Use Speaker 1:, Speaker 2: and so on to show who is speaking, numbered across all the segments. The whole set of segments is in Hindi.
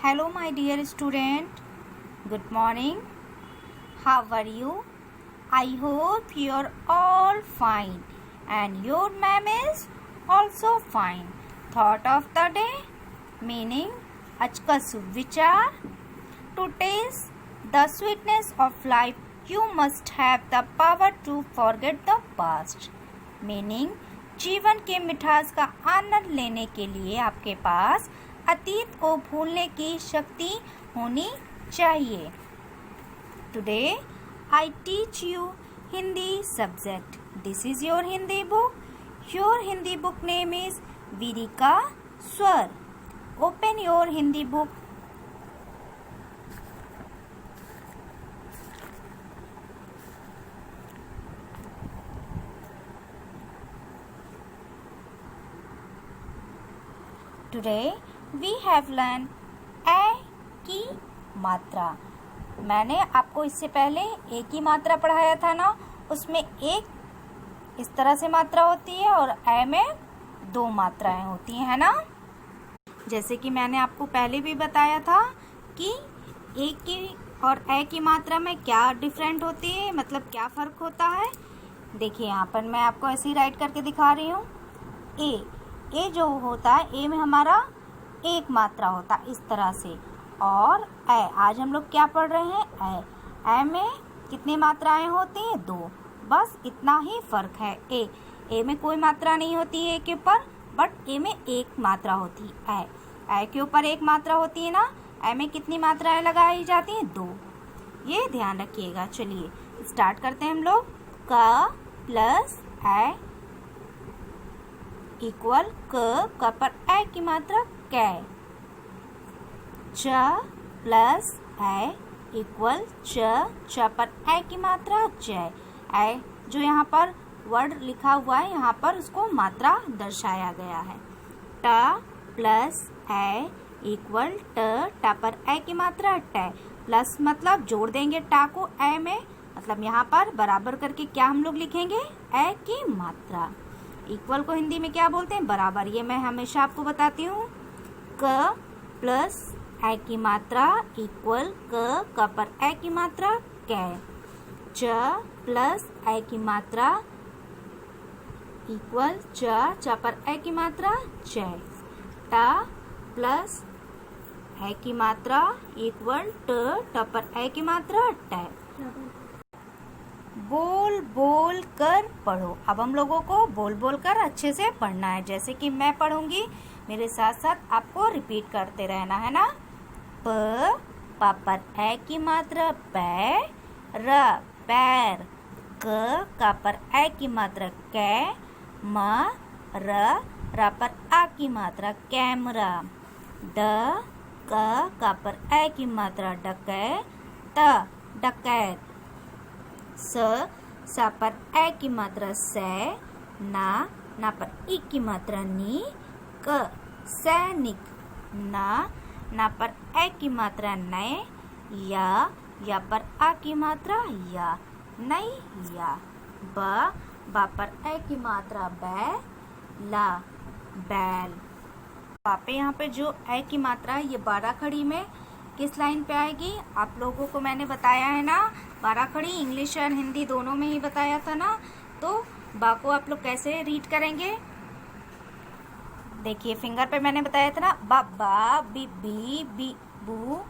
Speaker 1: Hello, my dear student. Good morning. How are you? I hope you are all fine and your ma'am is also fine. Thought of the day, meaning आज का शुभ विचार. To taste the sweetness of life, you must have the power to forget the past. Meaning जीवन के मिठास का आनंद लेने के लिए आपके पास अतीत को भूलने की शक्ति होनी चाहिए. Today I teach you Hindi subject. This is your Hindi book. Your Hindi book name is Virika Swar. Open your Hindi book. Today we have learned ए की मात्रा. मैंने आपको इससे पहले ए की मात्रा पढ़ाया था ना, उसमें एक इस तरह से मात्रा होती है और ए में दो मात्राएं होती हैं, है ना. जैसे कि मैंने आपको पहले भी बताया था कि ए की और ए की मात्रा में क्या डिफरेंट होती है, मतलब क्या फ़र्क होता है. देखिए यहाँ पर मैं आपको ऐसे ही राइट करके दिखा रही हूँ. ए जो होता है, ए में हमारा एक मात्रा होता है इस तरह से, और ए आज हम लोग क्या पढ़ रहे हैं, ए में कितनी मात्राएं होती हैं, दो. बस इतना ही फ़र्क है. ए में कोई मात्रा नहीं होती है ए के ऊपर, बट ए में एक मात्रा होती है. ए के ऊपर एक मात्रा होती है ना, ए में कितनी मात्राएं लगाई जाती हैं, दो. ये ध्यान रखिएगा. चलिए स्टार्ट करते हैं हम लोग. क प्लस ए इक्वल क पर ए की मात्रा कै. च प्लस ए इक्वल च पर ए की मात्रा जय. ए जो यहाँ पर वर्ड लिखा हुआ है, यहाँ पर उसको मात्रा दर्शाया गया है. ट प्लस ए इक्वल ट पर ए की मात्रा ट. प्लस मतलब जोड़ देंगे टा को ए में, मतलब यहाँ पर बराबर करके क्या हम लोग लिखेंगे, ए की मात्रा. इक्वल को हिंदी में क्या बोलते हैं, बराबर. ये मैं हमेशा आपको बताती हूँ. क प्लस ए की मात्रा इक्वल क पर ए की मात्रा कै. च प्लस ए की मात्रा इक्वल च पर ए की मात्रा जय. ट प्लस ए की मात्रा इक्वल ट पर ए की मात्रा ट. बोल बोल कर पढ़ो. अब हम लोगों को बोल बोल कर अच्छे से पढ़ना है. जैसे कि मैं पढ़ूंगी, मेरे साथ साथ आपको रिपीट करते रहना है ना. प पर ए की मात्रा पै. र पैर. क पर ए की मात्रा कै. म र पर आ की मात्रा कैमरा. ड क पर ए की मात्रा डकै. त डकैत. स पर ए की मात्रा सै. ना पर ई की मात्रा नी. क सैनिक. ना पर ए की मात्रा नय. या पर आ की मात्रा या. नैया. बा पर ए की मात्रा बै. ला बैल. पे यहाँ पे जो ए की मात्रा, ये 12 खड़ी में किस लाइन पे आएगी, आप लोगों को मैंने बताया है ना. 12 खड़ी इंग्लिश और हिंदी दोनों में ही बताया था ना. तो बा को आप लोग कैसे रीड करेंगे, देखिए फिंगर पे मैंने बताया था ना. बा बी बी बू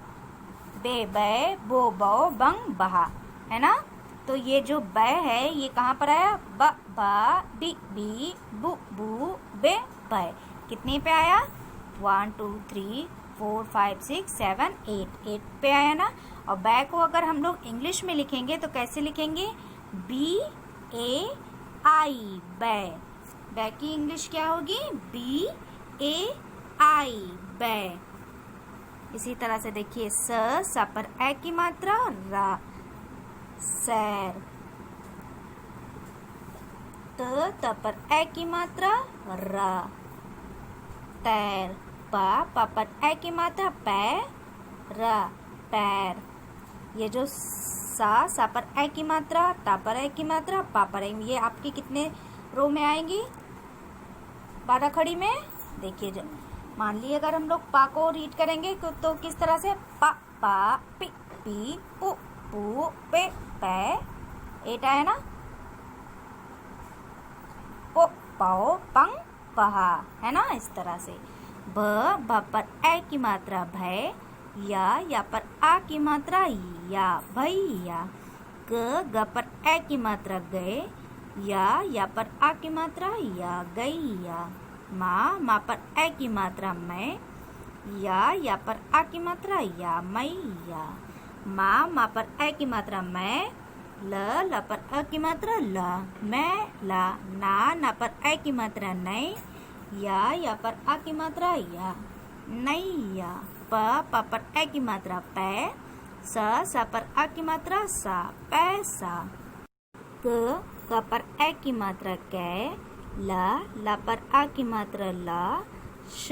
Speaker 1: बे बै बो बो बंग बहा, है ना. तो ये जो बै है ये कहाँ पर आया, बा बी बू बे बै. कितने पे आया, 1 2 3 4 5 6 7 8 पे आया ना. और बै को अगर हम लोग इंग्लिश में लिखेंगे तो कैसे लिखेंगे, BAI बै. बै की इंग्लिश क्या होगी, BAI बै. इसी तरह से देखिए स पर ए की मात्रा रा. सैर. त पर ए की मात्रा रा. तैर. पा पर ए की मात्रा पै. रा पैर. ये जो सा पर ए की मात्रा, ता पर ए की मात्रा, पा पर ए, ये आपकी कितने रो में आएंगी, 12 खड़ी में. देखिए मान लीजिए अगर हम लोग पा को रीड करेंगे तो किस तरह से, पा पा पी पी पू पू पे पै, एटा है ना, पो पाओ पंग पहा, है ना, इस तरह से। ब पर ए की मात्रा भय, या पर आ की मात्रा या, भैया। ग पर ए की मात्रा गए, या पर आ की मात्रा या, गैया। माँ पर ए की मात्रा मैं, या पर आ की मात्रा या, मैया। माँ पर ए की मात्रा मैं, ल पर अ की मात्रा ला, मैं ला। ना पर ए की मात्रा नहीं, या पर आ की मात्रा या, नैया। प पर ए की मात्रा पै, स पर आ की मात्रा सा, पैसा। क पर ए की मात्रा कै, ला पर आ की मात्रा ला, श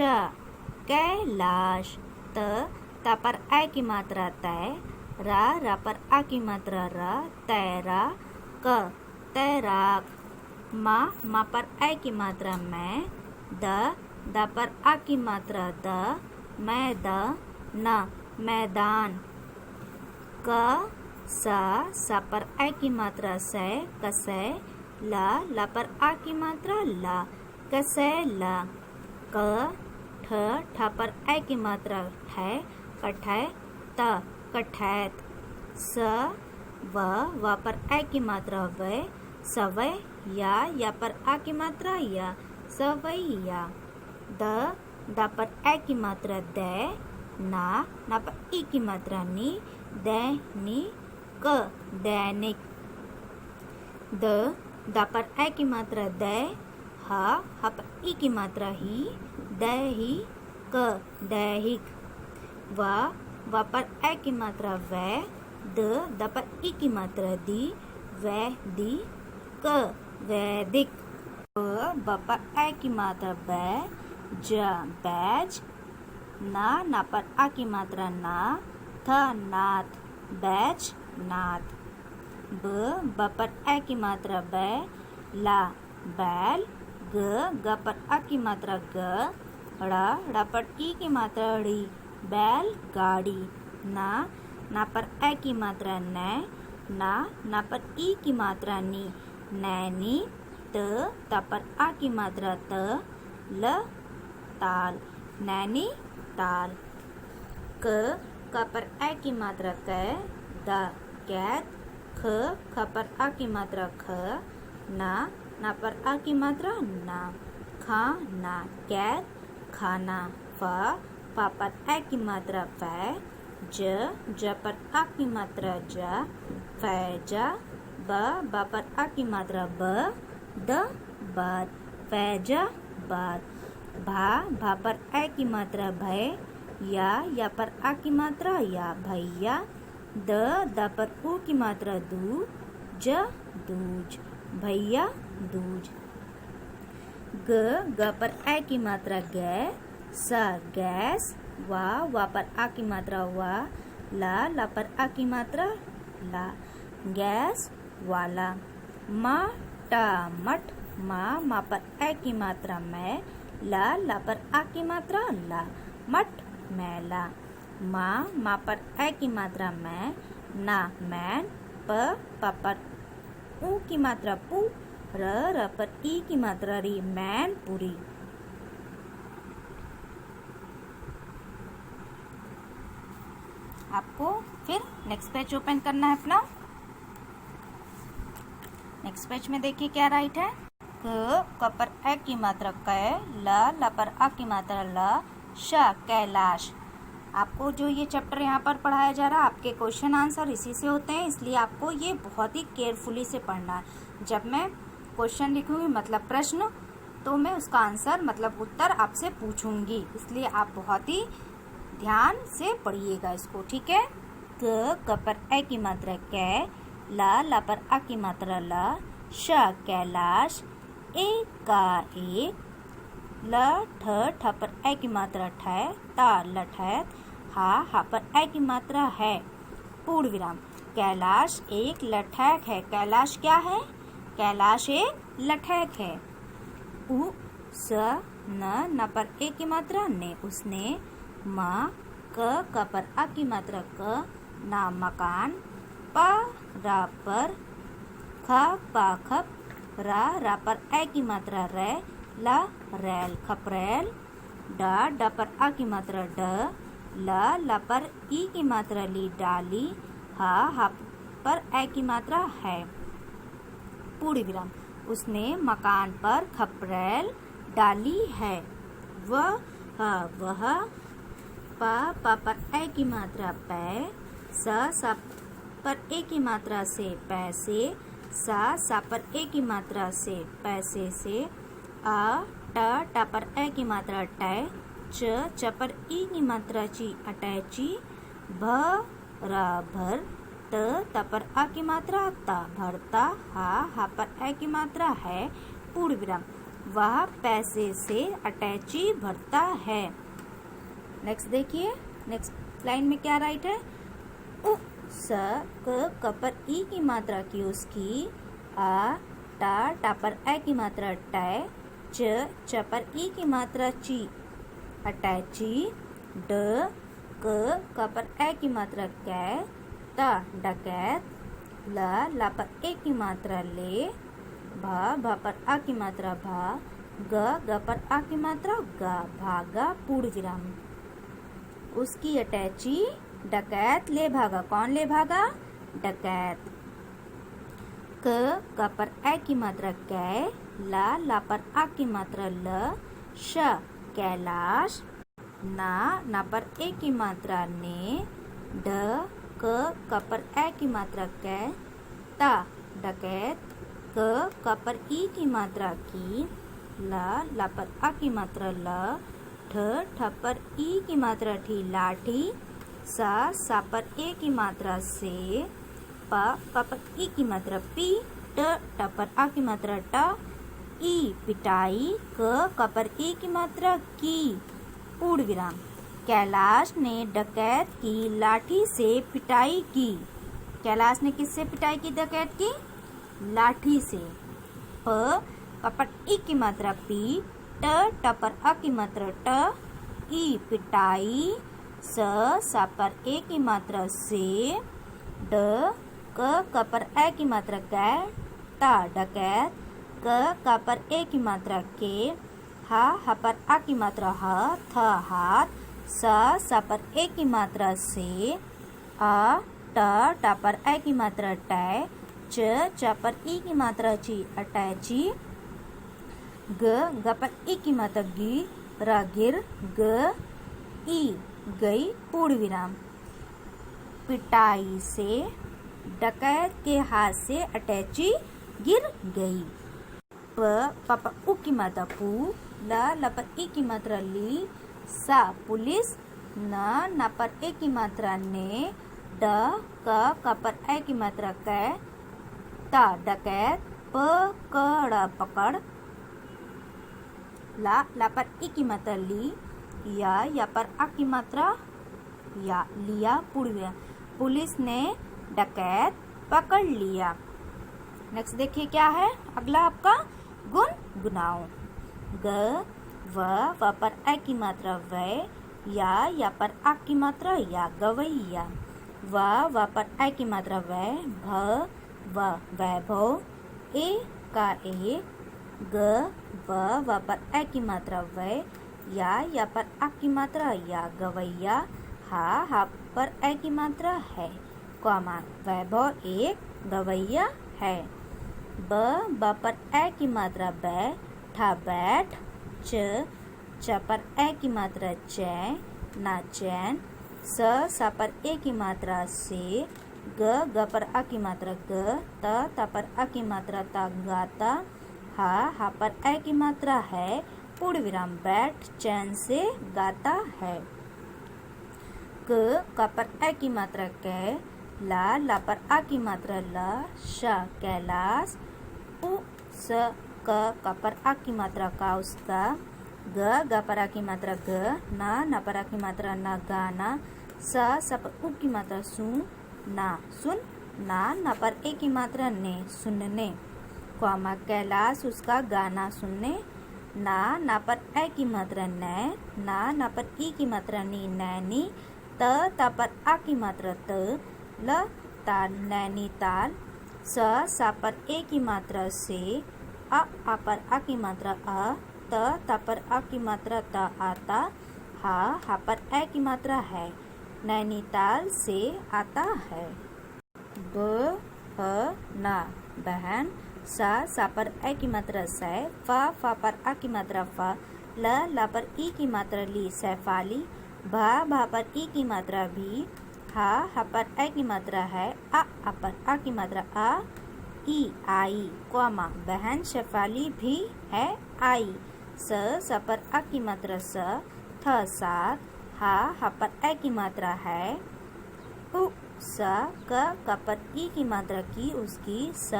Speaker 1: कैलाश। त पर ए की मात्रा तय, रा पर आ की मात्रा रा, तैरा। क तैराक। माँ पर ए की मात्रा मैं, द पर आ की मात्रा द, मैदान, मैदान। क सा पर ए की मात्रा से, कसै। ला पर आ की मात्रा ला, कसैला। क ठ पर ए की मात्रा ठै, कठै, त कठैत। स व पर ए की मात्रा वै, सवै। या पर आ की मात्रा या, सवैया। द पर ए की मात्रा दै, ना पर ई की मात्रा नी, दैनिक, दैनिक। द पर ए की मात्रा दै, हा पर ई की मात्रा ही, दैहिक, दैहिक। व पर ए की मात्रा वै, द पर ई की मात्रा दी, वैदिक, वैदिक। ब पर ए की मात्रा बै, बैज। ना पर आ की मात्रा ना, नाथ, बैजनाथ। ब पर ए की मात्रा बै, बैल। ग पर आ की मात्रा ग, ड़ा पर ई की मात्रा ड़ी, बैलगाड़ी। ना पर ए की मात्रा नै, ना पर ई की मात्रा नी, नैनी। त पर आ की मात्रा त, ताल, नैनी ताल। क पर ए की मात्रा कै, कैद। ख पर आ की मात्रा ख, ना पर आ की मात्रा ना, खाना, कैद, खाना। फ पर ए की मात्रा फै, ज पर आ की मात्रा जा, फैजा। ब पर आ की मात्रा ब, बाद, फैजाबाद। भा पर ए की मात्रा भय, या पर आ की मात्रा या, भैया। द पर ऊ की मात्रा दू, दूज, भैया दूज। ग पर ए की मात्रा गै, गैस। वा पर आ की मात्रा वा, ला पर आ की मात्रा ला, गैस वाला। मट, माँ पर ए की मात्रा मैं, ला पर आ की मात्रा ला, मट मैला। माँ पर ए की मात्रा मैं, ना मैन। प पर ऊ की मात्रा पू, र पर ई की मात्रा री, मैन पूरी। आपको फिर नेक्स्ट पेज ओपन करना है अपना। नेक्स्ट पेज में देखिए क्या राइट है। क पर ए की मात्रा कै, ला पर आ की मात्रा ला, श कैलाश। आपको जो ये चैप्टर यहाँ पर पढ़ाया जा रहा है, आपके क्वेश्चन आंसर इसी से होते हैं, इसलिए आपको ये बहुत ही केयरफुली से पढ़ना है। जब मैं क्वेश्चन लिखूंगी मतलब प्रश्न, तो मैं उसका आंसर मतलब उत्तर आपसे पूछूंगी, इसलिए आप बहुत ही ध्यान से पढ़िएगा इसको, ठीक है। क पर ए की मात्रा कै, ला पर आ की मात्रा ला, श कैलाश, एकाएक। ल ठ पर ए की मात्रा ठै, ता लठैत। हा पर ए की मात्रा है, पूर्ण विराम। कैलाश एक लठैत है। कैलाश क्या है? कैलाश एक लठैत है। उ स न पर ए की मात्रा ने, उसने। म क पर आ की मात्रा क, ना मकान। प रा पर, ख पा खप, रा पर ए की मात्रा रे, ला रैल खपरैल। ड पर आ की मात्रा ड, ला पर ई की मात्रा ली, डाली। हा पर ए की मात्रा है, पूर्ण विराम। उसने मकान पर खपरैल डाली है। वह प पर ए की मात्रा पै, स पर ए की मात्रा से पैसे, सा पर ए की मात्रा से पैसे से। ट पर ए की मात्रा टै, च पर ई की मात्रा ची, अटैची। रा भर, त पर आ की मात्रा ता, भरता। हा पर ए की मात्रा है, पूर्ण विराम। वह पैसे से अटैची भरता है। नेक्स्ट देखिए, नेक्स्ट लाइन में क्या राइट है। उ स क पर ई की मात्रा की, उसकी। टा पर ए की मात्रा टै, च पर ई की मात्रा ची, अटैची। क पर ए की मात्रा कै, ता डकैत। ला पर ए की मात्रा ले, भा पर आ की मात्रा भा, ग पर आ की मात्रा गा, भागा, पूर्ण विराम। उसकी अटैची डकैत ले भागा। कौन ले भागा? डकैत। क पर ए की मात्रा कै, ला पर आ की मात्रा ल, श कैलाश। ना पर ए की मात्रा ने, क पर ए की मात्रा कै, ता डकैत। क पर ई की मात्रा की, ला पर आ की मात्रा ल, ठ पर ई की मात्रा ठी, लाठी। सा पर ए की मात्रा से, प पर ई की मात्रा पी, ट पर आ की मात्रा ट, ई पिटाई। क पर ई की मात्रा की, पूर्ण विराम। कैलाश ने डकैत की लाठी से पिटाई की। कैलाश ने किससे पिटाई की? डकैत की लाठी से। प पर ई की मात्रा पी, ट पर आ की मात्रा ट, ई पिटाई। सा पर ए की मात्रा से, क पर ए की मात्रा कै, ता डकैत। क पर ए की मात्रा के, हा पर आ की मात्रा ह, थ हाथ। सा पर ए की मात्रा से, ट पर ए की मात्रा टै, च पर ई की मात्रा ची, अटैची। ग पर ई की मात्रा गी, गिर, ग ई गई, पूर्ण विराम। पिटाई से, डकैत के हाथ से अटैची गिर गई। प पर उ की मात्रा पू, ला पर ई की मात्रा ली, सा पुलिस। ना पर ए की मात्रा ने, क पर ए की मात्रा कै, ता डकैत। पकड़ पकड़। ला पर ई की मात्रा ली, या पर आ की मात्रा या, लिया, पूर्ण विराम। पुलिस ने डकैत पकड़ लिया। नेक्स्ट देखिए क्या है अगला आपका, गुनगुनाओ। व पर ए की मात्रा वै, या पर आ की मात्रा या, गवैया। व पर ए की मात्रा वै, वैभव। ए का एक, व पर ए की मात्रा वै, या पर आ की मात्रा या, गवैया। हा पर ए की मात्रा है, कॉमा, वैभव एक गवैया है। ब पर ए की मात्रा बै, ठा बैठ। च पर ए की मात्रा चै, ना चैन। सा पर ए की मात्रा से, ग पर आ की मात्रा ग, ता पर आ की मात्रा ता, गाता। हा पर ए की मात्रा है, पूर्ण विराम, बैठ चैन से गाता है। क पर ए की मात्रा कै, ला पर आ की मात्रा ल, श कैलाश। उ स क पर आ की मात्रा का, उसका। ग पर आ की मात्रा ग, ना पर आ की मात्रा ना, गाना। स पर उ की मात्रा सु, ना सुन। ना पर ए की मात्रा ने, सुनने, कॉमा, कैलाश उसका गाना सुनने ना पर ए की मात्रा नै, ना पर ई की मात्रा नी, नैनी। त पर आ की मात्रा त, ल ताल नैनीताल। सा पर ए की मात्रा से, आ पर आ की मात्रा अ। त पर आ की मात्रा त, आता। हा पर ए की मात्रा है, नैनीताल से आता है। ना बहन। सा पर ए की मात्रा सै। फा पर आ की मात्रा फ। ला पर ई की मात्रा ली, सैफाली। भा पर ई की मात्रा भी। हा पर ए की मात्रा है, आ पर आ की मात्रा आ। ई आई, कौमा बहन शेफाली भी है आई। स पर आ की मात्रा स। थ सात। हा पर ए की मात्रा है, उ स। क पर ई की मात्रा की, उसकी। स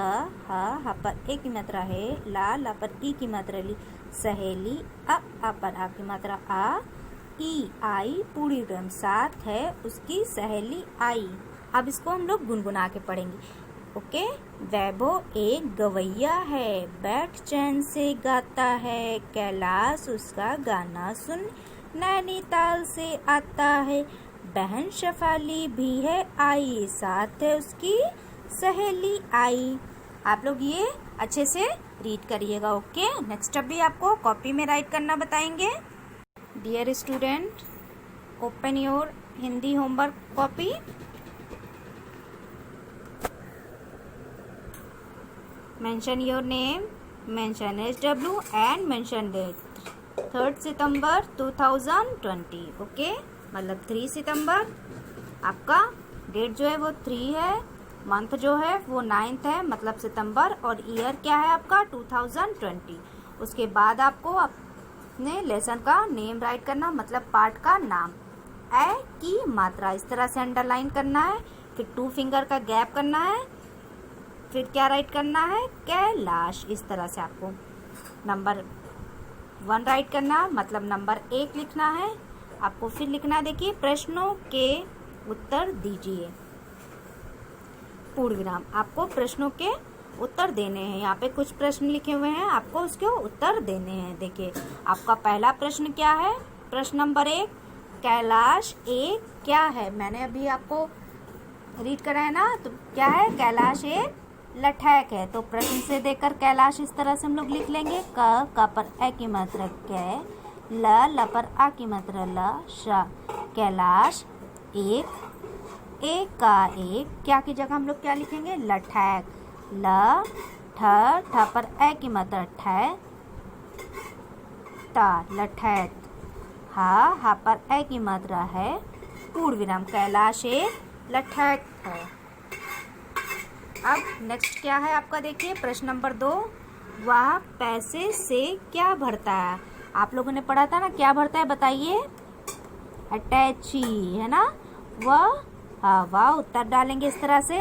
Speaker 1: हा पर ए की मात्रा है, ला पर ई की मात्रा ली, सहेली। आ पर आ की मात्रा आ। ई आई, पूरी विराम, साथ है उसकी सहेली आई। अब इसको हम लोग गुनगुना के पढ़ेंगे। ओके। वैभव एक गवैया है, बैठ चैन से गाता है, कैलाश उसका गाना सुन नैनीताल से आता है। बहन शेफाली भी है आई, साथ है उसकी सहेली आई। आप लोग ये अच्छे से रीड करिएगा। ओके। नेक्स्ट अब भी आपको कॉपी में राइट करना बताएंगे। Dear student, open your Hindi homework copy. Mention your name, mention SW and mention date. 3 सितंबर 2020। ओके, मतलब 3 सितंबर आपका डेट जो है वो 3 है, मंथ जो है वो 9th है, मतलब सितंबर, और ईयर क्या है आपका 2020। उसके बाद आपको अपने लेसन का नेम राइट करना, मतलब पार्ट का नाम। ए की मात्रा इस तरह से अंडरलाइन करना है, फिर 2 फिंगर का गैप करना है, फिर क्या राइट करना है, कैलाश। इस तरह से आपको नंबर 1 राइट करना, मतलब नंबर 1 लिखना है आपको। फिर लिखना है, देखिए, प्रश्नों के उत्तर दीजिए, पूर्ण विराम। आपको प्रश्नों के उत्तर देने हैं। यहाँ पे कुछ प्रश्न लिखे हुए हैं, आपको उसके उत्तर देने हैं। देखिए, आपका पहला प्रश्न क्या है, प्रश्न नंबर 1, कैलाश एक क्या है। मैंने अभी आपको रीड करा है ना, तो क्या है, कैलाश एक लठैक है। तो प्रश्न से देकर कैलाश इस तरह से हम लोग लिख लेंगे। क पर ए की मात्रा कै, ल पर आ की मात्रा ल, श, कैलाश एक का एक, क्या की जगह हम लोग क्या लिखेंगे, लठैक। ल ठ पर ए की मात्रा ठै, ता, लठैत। हा पर ए की मात्रा है, पूर्ण विराम, कैलाश एक लठैक है। अब नेक्स्ट क्या है आपका, देखिए, प्रश्न नंबर 2, वह पैसे से क्या भरता है। आप लोगों ने पढ़ा था ना, क्या भरता है बताइए, अटैची, है ना। वह उत्तर डालेंगे इस तरह से।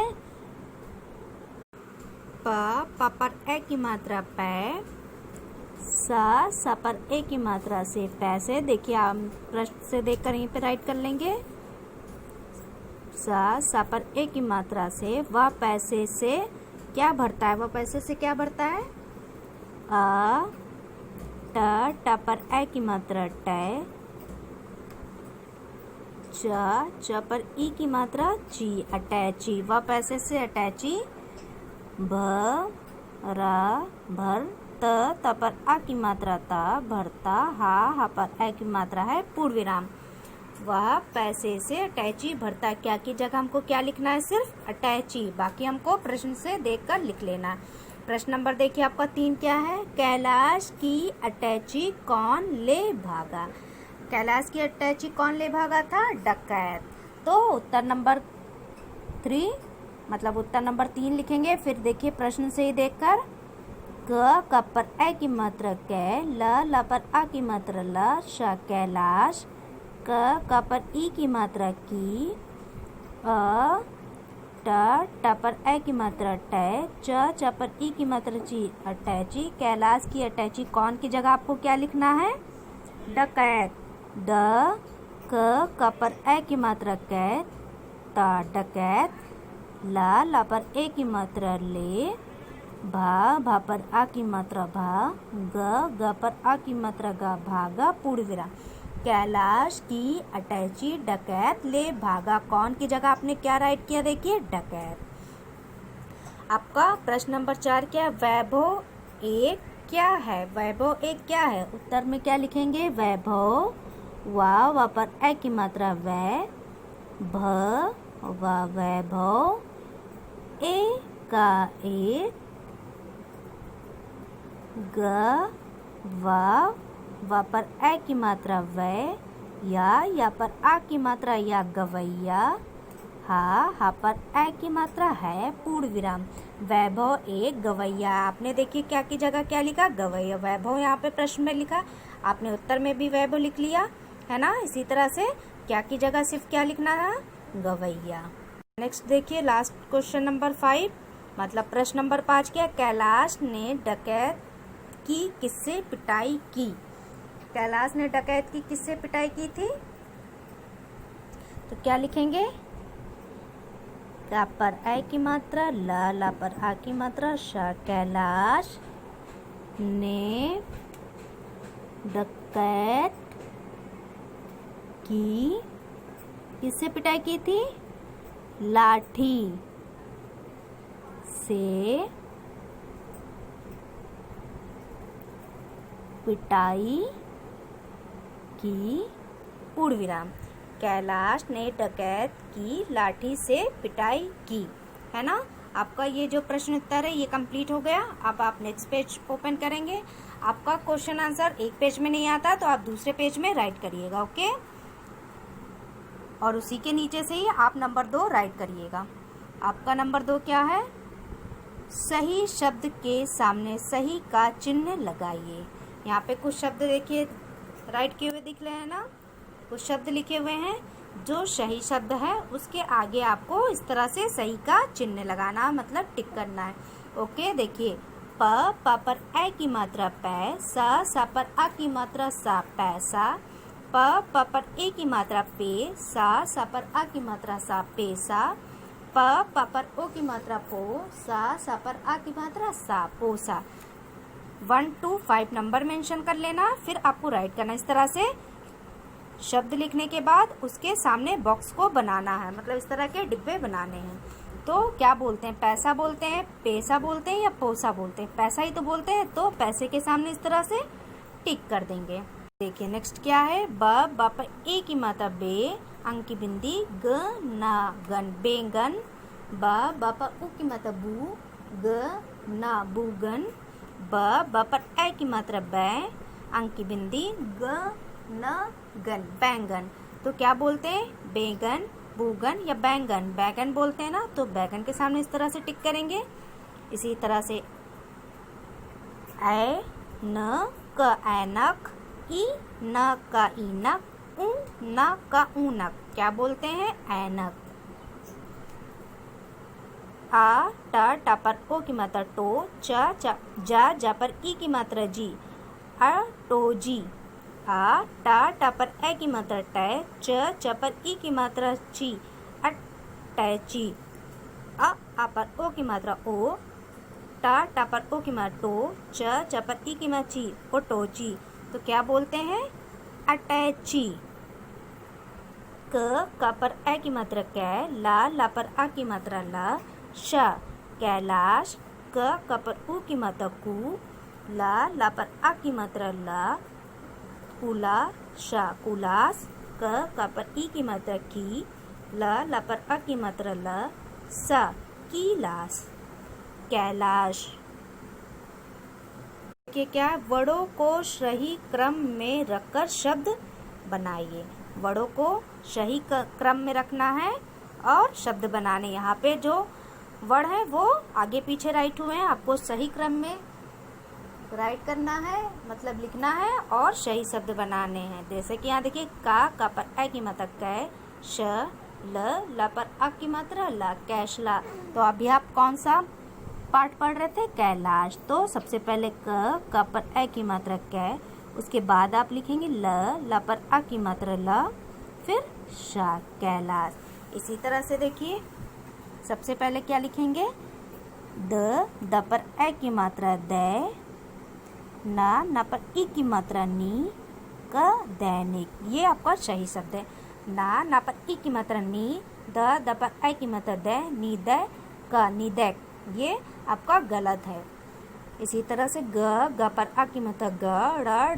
Speaker 1: प पर ए की मात्रा पै, स पर ए की मात्रा से पैसे। देखिए, आप प्रश्न से देखकर यहीं पे राइट कर लेंगे। स पर ए की मात्रा से, वह पैसे से क्या भरता है, वह पैसे से क्या भरता है, अ, ट पर ए की मात्रा टै, च पर ई की मात्रा ची, अटैची, वह पैसे से अटैची। भर, त पर आ की मात्रा ता, भरता। हा पर ए की मात्रा है, पूर्ण विराम, वह पैसे से अटैची भरता। क्या की जगह हमको क्या लिखना है, सिर्फ अटैची, बाकी हमको प्रश्न से देखकर लिख लेना। प्रश्न नंबर देखिए आपका 3 क्या है, कैलाश की अटैची कौन ले भागा। कैलाश की अटैची कौन ले भागा था, डकैत। तो उत्तर नंबर 3, मतलब उत्तर नंबर 3 लिखेंगे। फिर देखिए प्रश्न से ही देखकर, क पर ए की मात्रा कै, ल पर आ की मात्रा ल, श, कैलाश। क पर ई की मात्रा की, अ, ट पर ए की मात्रा टै, च पर ई की मात्रा ची, अटैची। कैलाश की अटैची कौन की जगह आपको क्या लिखना है, डकैत। क पर ए की मात्रा कै, ता, डकैत। ल पर ए की मात्रा ले, भा पर आ की मात्रा भा, ग पर आ की मात्रा गा, भागा पूर्ण विराम। कैलाश की अटैची डकैत ले भागा। कौन की जगह आपने क्या राइट किया, देखिए डकैत। आपका प्रश्न नंबर 4 क्या है, वैभव एक क्या है, वैभव एक क्या है। उत्तर में क्या लिखेंगे, वैभव वा पर ए की मात्रा वै, भ वैभव, ए का एक, ग वा पर ए की मात्रा वै, या पर आ की मात्रा या, गवैया। हा पर ए की मात्रा है, पूर्ण विराम। वैभव एक गवैया। आपने देखिए क्या की जगह क्या लिखा, गवैया। वैभव यहाँ पे प्रश्न में लिखा, आपने उत्तर में भी वैभव लिख लिया है ना। इसी तरह से क्या की जगह सिर्फ क्या लिखना है, गवैया। नेक्स्ट देखिए लास्ट क्वेश्चन नंबर 5, मतलब प्रश्न नंबर 5 क्या, कैलाश ने डकैत की किससे पिटाई की। कैलाश ने डकैत की किससे पिटाई की थी, तो क्या लिखेंगे, का पर ए की मात्रा, ला पर आ की मात्रा, श। कैलाश ने डकैत की किससे पिटाई की थी, लाठी से पिटाई की, पूर्ण विराम। कैलाश ने डकैत की लाठी से पिटाई की, है ना। आपका ये जो प्रश्न उत्तर है ये कंप्लीट हो गया। अब आप नेक्स्ट पेज ओपन करेंगे। आपका क्वेश्चन आंसर एक पेज में नहीं आता तो आप दूसरे पेज में राइट करिएगा, ओके। और उसी के नीचे से ही आप नंबर 2 राइट करिएगा। आपका नंबर 2 क्या है, सही शब्द के सामने सही का चिन्ह लगाइए। यहाँ पे कुछ शब्द देखिए राइट किए हुए दिख रहे हैं ना, कुछ शब्द लिखे हुए हैं। जो सही शब्द है उसके आगे आपको इस तरह से सही का चिन्ह लगाना, मतलब टिक करना है, ओके। देखिए प पर ए की मात्रा पै, सा पर आ की मात्रा सा, पैसा। प पर ए की मात्रा पे, सा पर आ की मात्रा सा, पैसा। प पर ओ की मात्रा पो, सा पर आ की मात्रा सा, पोसा। 1 to 5 नंबर मेंशन कर लेना, फिर आपको राइट करना। इस तरह से शब्द लिखने के बाद उसके सामने बॉक्स को बनाना है, मतलब इस तरह के डिब्बे बनाने हैं। तो क्या बोलते हैं, पैसा बोलते हैं, पैसा बोलते हैं या पोसा बोलते हैं, पैसा ही तो बोलते हैं। तो पैसे के सामने इस तरह से टिक कर देंगे। देखिए नेक्स्ट क्या है, ब पर ए की मात्रा बे, अंक की बिंदी, ग ना गन, बेगन। ब पर उ की मात्रा बू, ग ना बूगन। ब पर ए की मात्रा बै, अंक की बिंदी, ग न गन, बैंगन। तो क्या बोलते हैं, बेगन, बूगन या बैंगन। बैगन बोलते हैं ना, तो बैगन के सामने इस तरह से टिक करेंगे। इसी तरह से ए न क ऐनक, ई न का ईनक, उ न का ऊनक, क्या बोलते हैं, ऐनक। आ टा पर ओ की मात्रा टो, जा पर ई की मात्रा जी, टोजी। आ टा पर ए की मात्रा टै, च पर ई की मात्रा ची, अटैची। आ पर ओ की मात्रा ओ, टा पर ओ की मात्रा टो, च पर ई की मात्रा ची, ओटोची। तो क्या बोलते हैं, अटैची। क पर ए की मात्रा कै, ला पर आ की मात्रा ला, श। कैलाश, क पर उ की मात्रा कु, ला पर आ की मात्रा ला, कुला, शा। कुलास, क पर ई की मात्रा की, ला पर आ की मात्रा ला, सा। कीलास। कैलाश। देखिए क्या है, वर्डों को सही क्रम में रखकर शब्द बनाइए। वर्डों को सही क्रम में रखना है और शब्द बनाने। यहाँ पे जो वर्ड है वो आगे पीछे राइट हुए हैं, आपको सही क्रम में राइट करना है, मतलब लिखना है और सही शब्द बनाने हैं। जैसे कि यहाँ देखिए का पर ए की मात्रा कै, श, ल पर आ की मात्रा ला, कैशला। तो अभी आप कौन सा पार्ट पढ़ रहे थे, कैलाश। तो सबसे पहले क पर ए की मात्रा कै, उसके बाद आप लिखेंगे ल पर आ की मात्रा ल, फिर शा, कैलाश। इसी तरह से देखिए सबसे पहले क्या लिखेंगे, द पर ए की मात्रा दे, ना पर ई की मात्रा नी, क दैनिक, ये आपका सही शब्द है। ना पर ई की मात्रा नी, द पर ए की मात्रा दे, नी दे क निदैक, ये आपका गलत है। इसी तरह से ग पर आ की मात्रा ग,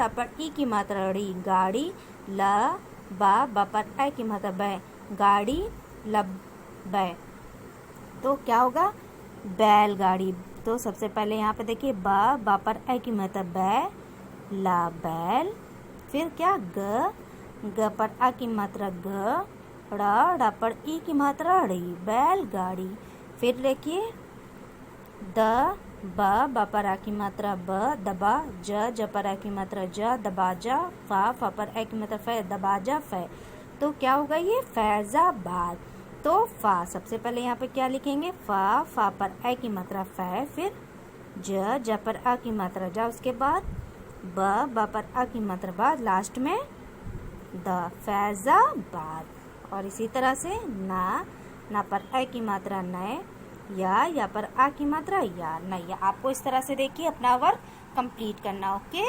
Speaker 1: ड़ पर ई की मात्रा ड़ी, गाड़ी, ल ब पर ए की मात्रा बै, गाड़ी लब बै, तो क्या होगा बैलगाड़ी। तो सबसे पहले यहाँ पे देखिए ब पर ए की मात्रा बै, ला बैल, फिर क्या ग पर आ की मात्रा ग, ड़ पर ई की मात्रा ड़ी, बैलगाड़ी। फिर देखिए द ब पर आ की मात्रा ब, दबा, ज पर आ की मात्रा ज, दबाजा, फ पर ए की मात्रा फै, दबाजा फै, तो क्या होगा ये फैजाबाद। तो फा सबसे पहले यहाँ पे क्या लिखेंगे, फा पर ए की मात्रा फै, फिर ज पर आ की मात्रा जा, उसके बाद ब पर आ की मात्रा बाद, लास्ट में द, फैजाबाद। और इसी तरह से ना पर ए की मात्रा नए, या पर आ की मात्रा या, नहीं, आपको इस तरह से देखिए अपना वर्क कंप्लीट करना। ओके।